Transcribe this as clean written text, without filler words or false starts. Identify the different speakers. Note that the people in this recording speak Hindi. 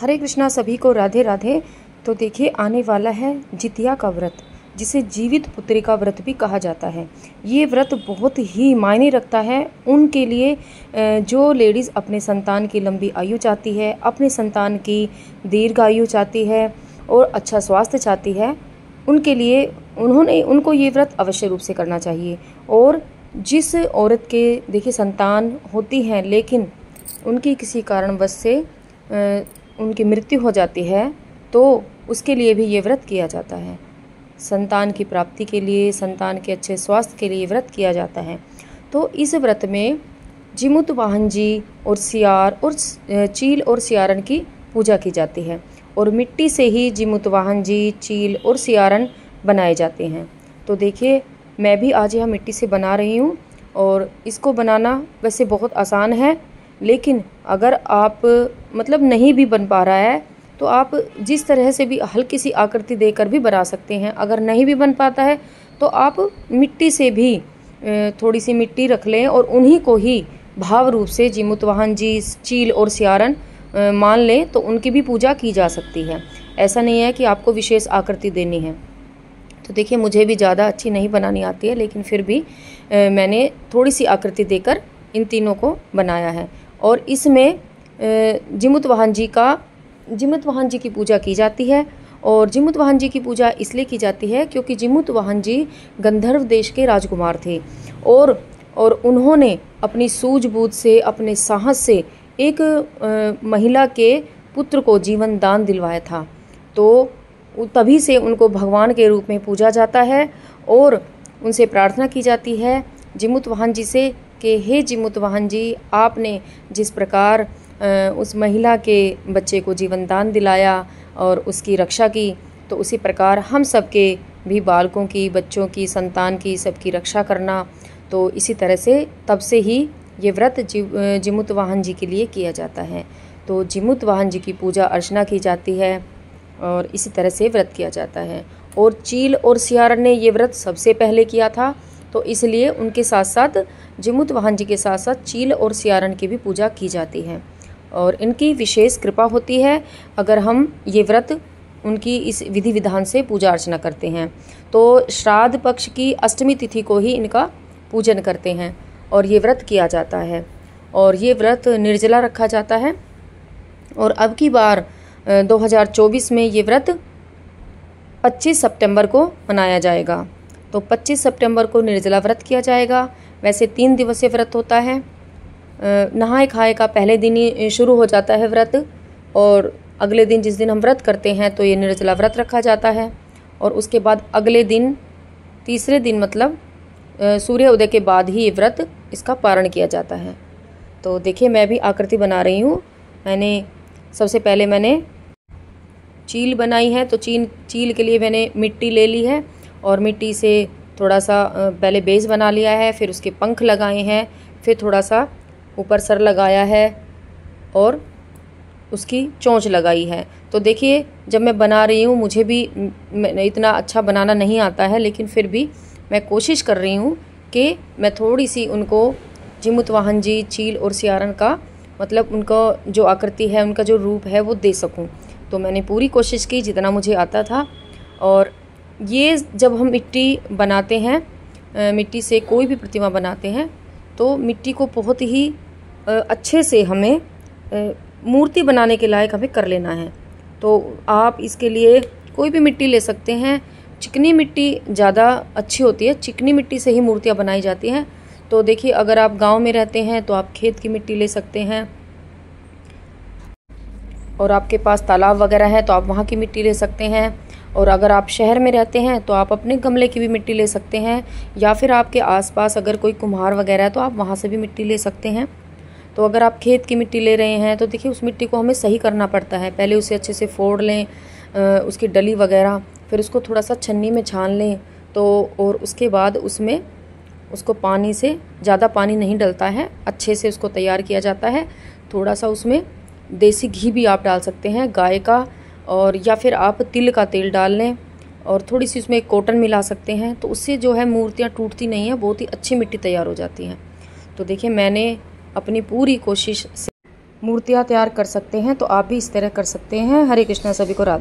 Speaker 1: हरे कृष्णा, सभी को राधे राधे। तो देखिए, आने वाला है जितिया का व्रत, जिसे जीवित पुत्री का व्रत भी कहा जाता है। ये व्रत बहुत ही मायने रखता है उनके लिए जो लेडीज़ अपने संतान की लंबी आयु चाहती है, अपने संतान की दीर्घ आयु चाहती है और अच्छा स्वास्थ्य चाहती है। उनके लिए उनको ये व्रत अवश्य रूप से करना चाहिए। और जिस औरत के देखिए संतान होती हैं लेकिन उनकी किसी कारणवश से उनकी मृत्यु हो जाती है, तो उसके लिए भी ये व्रत किया जाता है। संतान की प्राप्ति के लिए, संतान के अच्छे स्वास्थ्य के लिए व्रत किया जाता है। तो इस व्रत में जिमुत वाहन जी और सियार और चील और सियारन की पूजा की जाती है और मिट्टी से ही जिमुत वाहन जी, चील और सियारन बनाए जाते हैं। तो देखिए, मैं भी आज यह मिट्टी से बना रही हूँ और इसको बनाना वैसे बहुत आसान है, लेकिन अगर आप नहीं भी बन पा रहा है तो आप जिस तरह से भी हल्की सी आकृति देकर भी बना सकते हैं। अगर नहीं भी बन पाता है तो आप मिट्टी से भी थोड़ी सी मिट्टी रख लें और उन्हीं को ही भाव रूप से जिमुत वाहन जी, चील और सियारन मान लें, तो उनकी भी पूजा की जा सकती है। ऐसा नहीं है कि आपको विशेष आकृति देनी है। तो देखिए, मुझे भी ज़्यादा अच्छी नहीं बनानी आती है, लेकिन फिर भी मैंने थोड़ी सी आकृति देकर इन तीनों को बनाया है। और इसमें जिमुत वाहन जी की पूजा की जाती है। और जिमुत वाहन जी की पूजा इसलिए की जाती है क्योंकि जिमुत वाहन जी गंधर्व देश के राजकुमार थे और उन्होंने अपनी सूझबूझ से, अपने साहस से एक महिला के पुत्र को जीवन दान दिलवाया था। तो तभी से उनको भगवान के रूप में पूजा जाता है और उनसे प्रार्थना की जाती है जिमुत वाहन जी से कि हे जिमुत वाहन जी, आपने जिस प्रकार उस महिला के बच्चे को जीवन दान दिलाया और उसकी रक्षा की, तो उसी प्रकार हम सब के भी बालकों की, बच्चों की, संतान की, सबकी रक्षा करना। तो इसी तरह से तब से ही ये व्रत जिमुत वाहन जी के लिए किया जाता है। तो जिमुत वाहन जी की पूजा अर्चना की जाती है और इसी तरह से व्रत किया जाता है। और चील और सियारन ने ये व्रत सबसे पहले किया था, तो इसलिए उनके साथ साथ जिमुत वाहन जी के साथ साथ चील और सियारन की भी पूजा की जाती है और इनकी विशेष कृपा होती है अगर हम ये व्रत उनकी इस विधि विधान से पूजा अर्चना करते हैं। तो श्राद्ध पक्ष की अष्टमी तिथि को ही इनका पूजन करते हैं और ये व्रत किया जाता है और ये व्रत निर्जला रखा जाता है। और अब की बार 2024 में ये व्रत 25 सितंबर को मनाया जाएगा। तो 25 सितंबर को निर्जला व्रत किया जाएगा। वैसे 3 दिवसीय व्रत होता है। नहाए खाए का पहले दिन ही शुरू हो जाता है व्रत और अगले दिन जिस दिन हम व्रत करते हैं तो ये निर्जला व्रत रखा जाता है और उसके बाद अगले दिन, तीसरे दिन सूर्य उदय के बाद ही ये व्रत इसका पारण किया जाता है। तो देखिए, मैं भी आकृति बना रही हूँ। सबसे पहले मैंने चील बनाई है। तो चील के लिए मैंने मिट्टी ले ली है और मिट्टी से थोड़ा सा पहले बेस बना लिया है, फिर उसके पंख लगाए हैं, फिर थोड़ा सा ऊपर सर लगाया है और उसकी चोंच लगाई है। तो देखिए, जब मैं बना रही हूँ मुझे भी इतना अच्छा बनाना नहीं आता है, लेकिन फिर भी मैं कोशिश कर रही हूँ कि मैं थोड़ी सी उनको जिमुत वाहन जी, चील और सियारन का उनका जो आकृति है, उनका जो रूप है वो दे सकूँ। तो मैंने पूरी कोशिश की जितना मुझे आता था। और ये जब हम मिट्टी बनाते हैं, मिट्टी से कोई भी प्रतिमा बनाते हैं, तो मिट्टी को बहुत ही अच्छे से हमें मूर्ति बनाने के लायक हमें कर लेना है। तो आप इसके लिए कोई भी मिट्टी ले सकते हैं। चिकनी मिट्टी ज़्यादा अच्छी होती है, चिकनी मिट्टी से ही मूर्तियाँ बनाई जाती हैं। तो देखिए, अगर आप गांव में रहते हैं तो आप खेत की मिट्टी ले सकते हैं और आपके पास तालाब वगैरह है तो आप वहाँ की मिट्टी ले सकते हैं। और अगर आप शहर में रहते हैं तो आप अपने गमले की भी मिट्टी ले सकते हैं, या फिर आपके आसपास अगर कोई कुम्हार वगैरह है तो आप वहाँ से भी मिट्टी ले सकते हैं। तो अगर आप खेत की मिट्टी ले रहे हैं तो देखिए, उस मिट्टी को हमें सही करना पड़ता है। पहले उसे अच्छे से फोड़ लें, उसकी डली वगैरह, फिर उसको थोड़ा सा छन्नी में छान लें। तो और उसके बाद उसको पानी से, ज़्यादा पानी नहीं डलता है, अच्छे से उसको तैयार किया जाता है। थोड़ा सा उसमें देसी घी भी आप डाल सकते हैं, गाय का, और या फिर आप तिल का तेल डाल लें और थोड़ी सी उसमें कॉटन मिला सकते हैं। तो उससे जो है मूर्तियाँ टूटती नहीं है, बहुत ही अच्छी मिट्टी तैयार हो जाती हैं। तो देखिए, मैंने अपनी पूरी कोशिश से मूर्तियाँ तैयार कर सकते हैं। तो आप भी इस तरह कर सकते हैं। हरे कृष्णा, सभी को राधे।